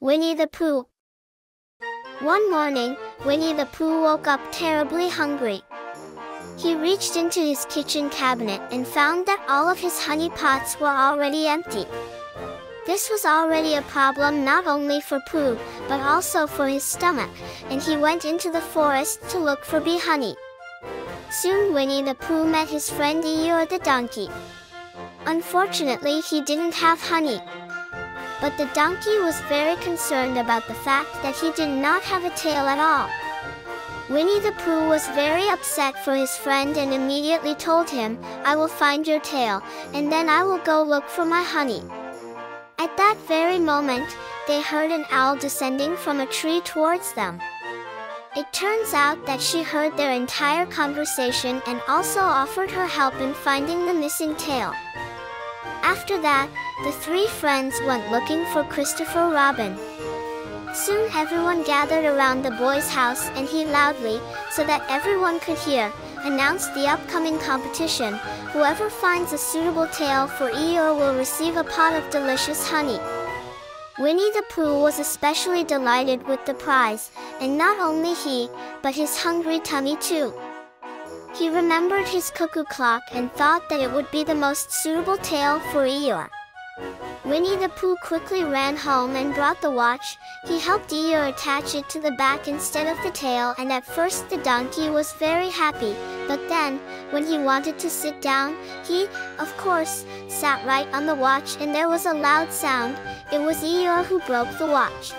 Winnie the Pooh. One morning, Winnie the Pooh woke up terribly hungry. He reached into his kitchen cabinet and found that all of his honey pots were already empty. This was already a problem not only for Pooh, but also for his stomach, and he went into the forest to look for bee honey. Soon Winnie the Pooh met his friend Eeyore the donkey. Unfortunately, he didn't have honey. But the donkey was very concerned about the fact that he did not have a tail at all. Winnie the Pooh was very upset for his friend and immediately told him, "I will find your tail, and then I will go look for my honey." At that very moment, they heard an owl descending from a tree towards them. It turns out that she heard their entire conversation and also offered her help in finding the missing tail. After that, the three friends went looking for Christopher Robin. Soon everyone gathered around the boy's house and he loudly, so that everyone could hear, announced the upcoming competition. Whoever finds a suitable tail for Eeyore will receive a pot of delicious honey. Winnie the Pooh was especially delighted with the prize, and not only he, but his hungry tummy too. He remembered his cuckoo clock and thought that it would be the most suitable tail for Eeyore. Winnie the Pooh quickly ran home and brought the watch. He helped Eeyore attach it to the back instead of the tail, and at first the donkey was very happy, but then, when he wanted to sit down, he, of course, sat right on the watch and there was a loud sound. It was Eeyore who broke the watch.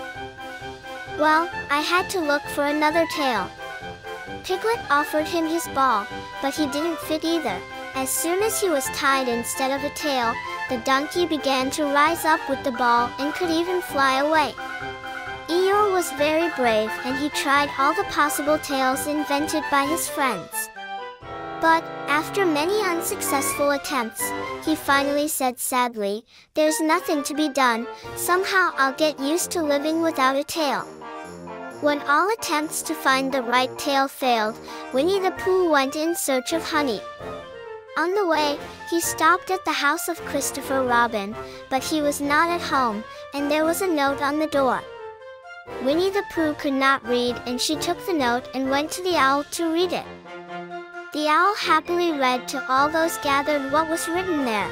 "Well, I had to look for another tail." Piglet offered him his ball, but he didn't fit either. As soon as he was tied instead of a tail, the donkey began to rise up with the ball and could even fly away. Eeyore was very brave and he tried all the possible tails invented by his friends. But, after many unsuccessful attempts, he finally said sadly, "There's nothing to be done, somehow I'll get used to living without a tail." When all attempts to find the right tail failed, Winnie the Pooh went in search of honey. On the way, he stopped at the house of Christopher Robin, but he was not at home, and there was a note on the door. Winnie the Pooh could not read, and she took the note and went to the owl to read it. The owl happily read to all those gathered what was written there.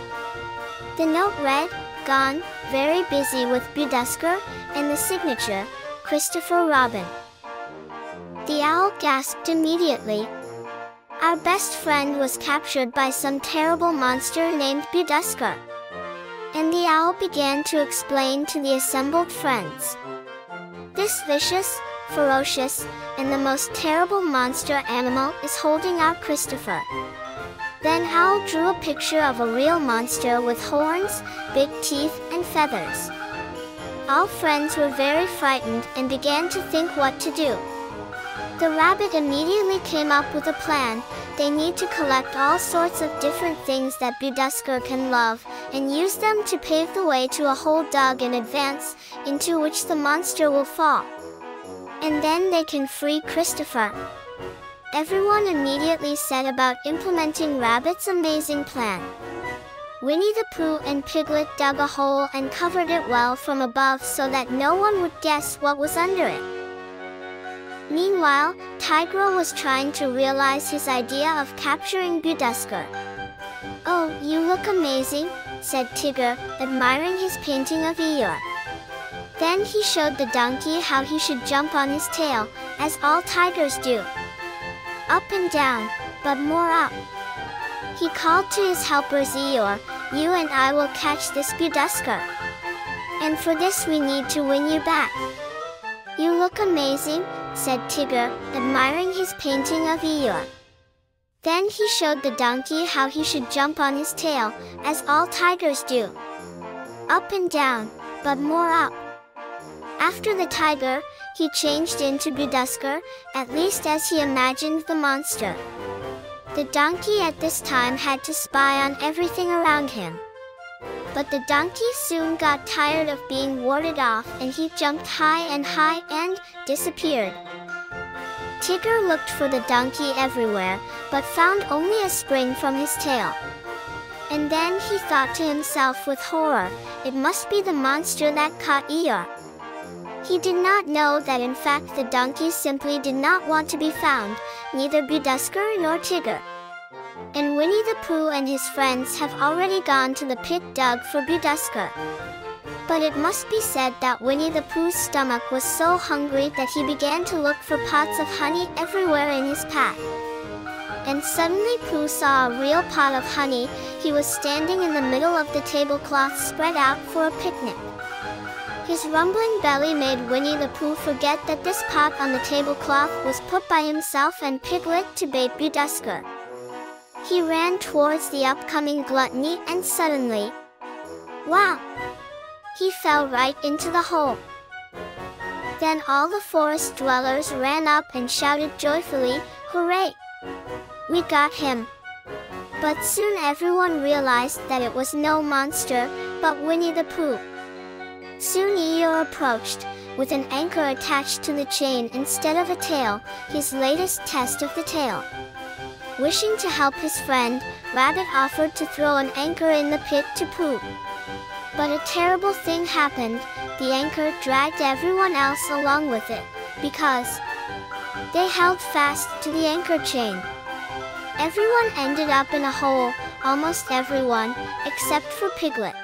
The note read, "Gone, very busy with Budusker," and the signature, Christopher Robin. The owl gasped immediately. Our best friend was captured by some terrible monster named Budusker. And the owl began to explain to the assembled friends. This vicious, ferocious, and the most terrible monster animal is holding our Christopher. Then Owl drew a picture of a real monster with horns, big teeth, and feathers. All friends were very frightened and began to think what to do. The rabbit immediately came up with a plan. They need to collect all sorts of different things that Budusker can love, and use them to pave the way to a hole dug in advance, into which the monster will fall. And then they can free Christopher. Everyone immediately set about implementing Rabbit's amazing plan. Winnie the Pooh and Piglet dug a hole and covered it well from above so that no one would guess what was under it. Meanwhile, Tigro was trying to realize his idea of capturing Budusker. "Oh, you look amazing," said Tigger, admiring his painting of Eeyore. Then he showed the donkey how he should jump on his tail, as all tigers do. Up and down, but more up. He called to his helpers Eeyore, "You and I will catch this Budusker. And for this we need to win you back." "You look amazing," said Tigger, admiring his painting of Eeyore. Then he showed the donkey how he should jump on his tail, as all tigers do. Up and down, but more up. After the tiger, he changed into Budusker, at least as he imagined the monster. The donkey at this time had to spy on everything around him. But the donkey soon got tired of being warded off and he jumped high and disappeared. Tigger looked for the donkey everywhere, but found only a spring from his tail. And then he thought to himself with horror, it must be the monster that caught Eeyore. He did not know that in fact the donkey simply did not want to be found, neither Budusker nor Tigger. And Winnie the Pooh and his friends have already gone to the pit dug for Budusker. But it must be said that Winnie the Pooh's stomach was so hungry that he began to look for pots of honey everywhere in his path. And suddenly Pooh saw a real pot of honey. He was standing in the middle of the tablecloth spread out for a picnic. His rumbling belly made Winnie the Pooh forget that this pot on the tablecloth was put by himself and Piglet to bait Budusker. He ran towards the upcoming gluttony and suddenly, wow! He fell right into the hole. Then all the forest dwellers ran up and shouted joyfully, "Hooray! We got him!" But soon everyone realized that it was no monster, but Winnie the Pooh. Soon Eeyore approached, with an anchor attached to the chain instead of a tail, his latest test of the tail. Wishing to help his friend, Rabbit offered to throw an anchor in the pit to Pooh. But a terrible thing happened. The anchor dragged everyone else along with it, because they held fast to the anchor chain. Everyone ended up in a hole, almost everyone, except for Piglet.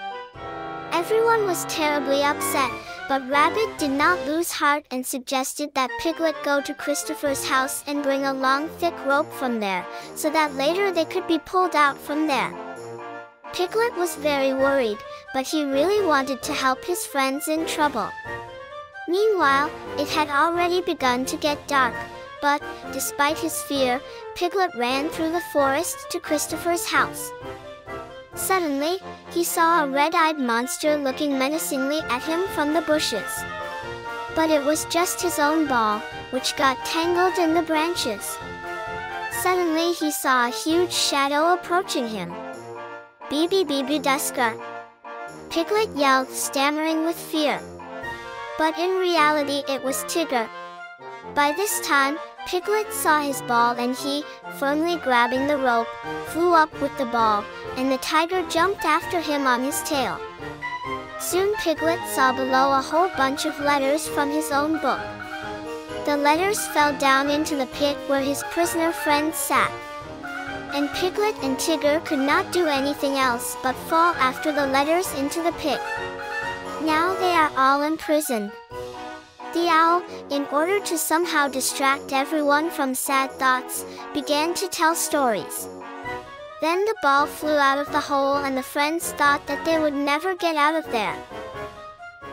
Everyone was terribly upset, but Rabbit did not lose heart and suggested that Piglet go to Christopher's house and bring a long thick rope from there, so that later they could be pulled out from there. Piglet was very worried, but he really wanted to help his friends in trouble. Meanwhile, it had already begun to get dark, but, despite his fear, Piglet ran through the forest to Christopher's house. Suddenly, he saw a red-eyed monster looking menacingly at him from the bushes. But it was just his own ball, which got tangled in the branches. Suddenly he saw a huge shadow approaching him. Budusker! Piglet yelled, stammering with fear. But in reality it was Tigger. By this time, Piglet saw his ball and he, firmly grabbing the rope, flew up with the ball, and the tiger jumped after him on his tail. Soon Piglet saw below a whole bunch of letters from his own book. The letters fell down into the pit where his prisoner friends sat. And Piglet and Tigger could not do anything else but fall after the letters into the pit. Now they are all imprisoned. The owl, in order to somehow distract everyone from sad thoughts, began to tell stories. Then the ball flew out of the hole and the friends thought that they would never get out of there.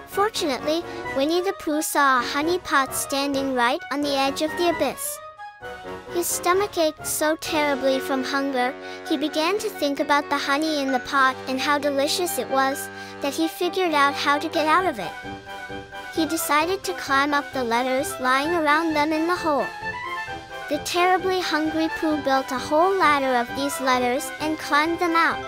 Fortunately, Winnie the Pooh saw a honey pot standing right on the edge of the abyss. His stomach ached so terribly from hunger, he began to think about the honey in the pot and how delicious it was, that he figured out how to get out of it. He decided to climb up the letters lying around them in the hole. The terribly hungry Pooh built a whole ladder of these letters and climbed them out.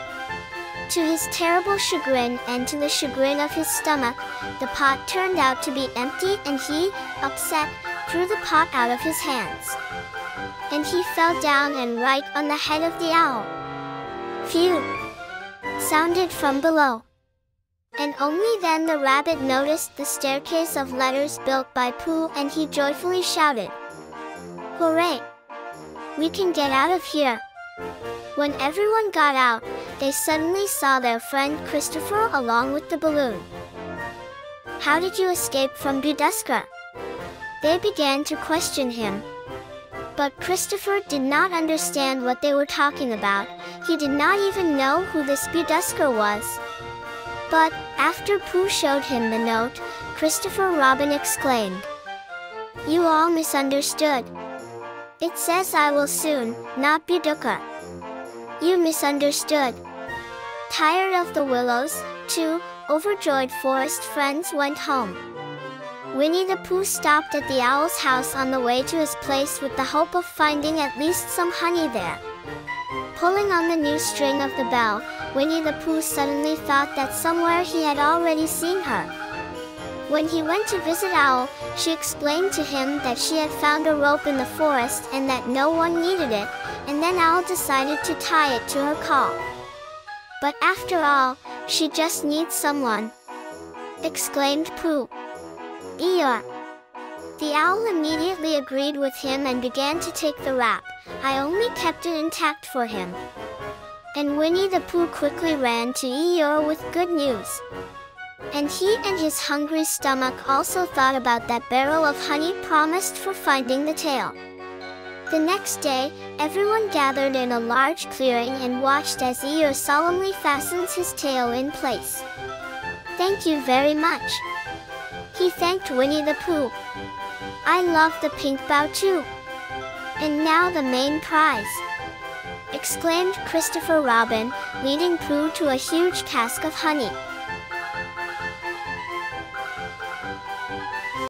To his terrible chagrin and to the chagrin of his stomach, the pot turned out to be empty and he, upset, threw the pot out of his hands. And he fell down and right on the head of the owl. "Phew!" sounded from below. And only then the rabbit noticed the staircase of letters built by Pooh and he joyfully shouted, "Hooray! We can get out of here!" When everyone got out, they suddenly saw their friend Christopher along with the balloon. "How did you escape from Budusker?" They began to question him. But Christopher did not understand what they were talking about. He did not even know who this Budusker was. But, after Pooh showed him the note, Christopher Robin exclaimed, "You all misunderstood. It says I will soon, not Budusker. You misunderstood." Tired of the willows, two overjoyed forest friends went home. Winnie the Pooh stopped at the owl's house on the way to his place with the hope of finding at least some honey there. Pulling on the new string of the bell, Winnie the Pooh suddenly thought that somewhere he had already seen her. When he went to visit Owl, she explained to him that she had found a rope in the forest and that no one needed it, and then Owl decided to tie it to her call. But after all, she just needs someone," exclaimed Pooh. "Eeyore." The owl immediately agreed with him and began to take the wrap. "I only kept it intact for him." And Winnie the Pooh quickly ran to Eeyore with good news. And he and his hungry stomach also thought about that barrel of honey promised for finding the tail. The next day, everyone gathered in a large clearing and watched as Eeyore solemnly fastens his tail in place. "Thank you very much," he thanked Winnie the Pooh. "I love the pink bow too. And now the main prize," exclaimed Christopher Robin, leading Pooh to a huge cask of honey.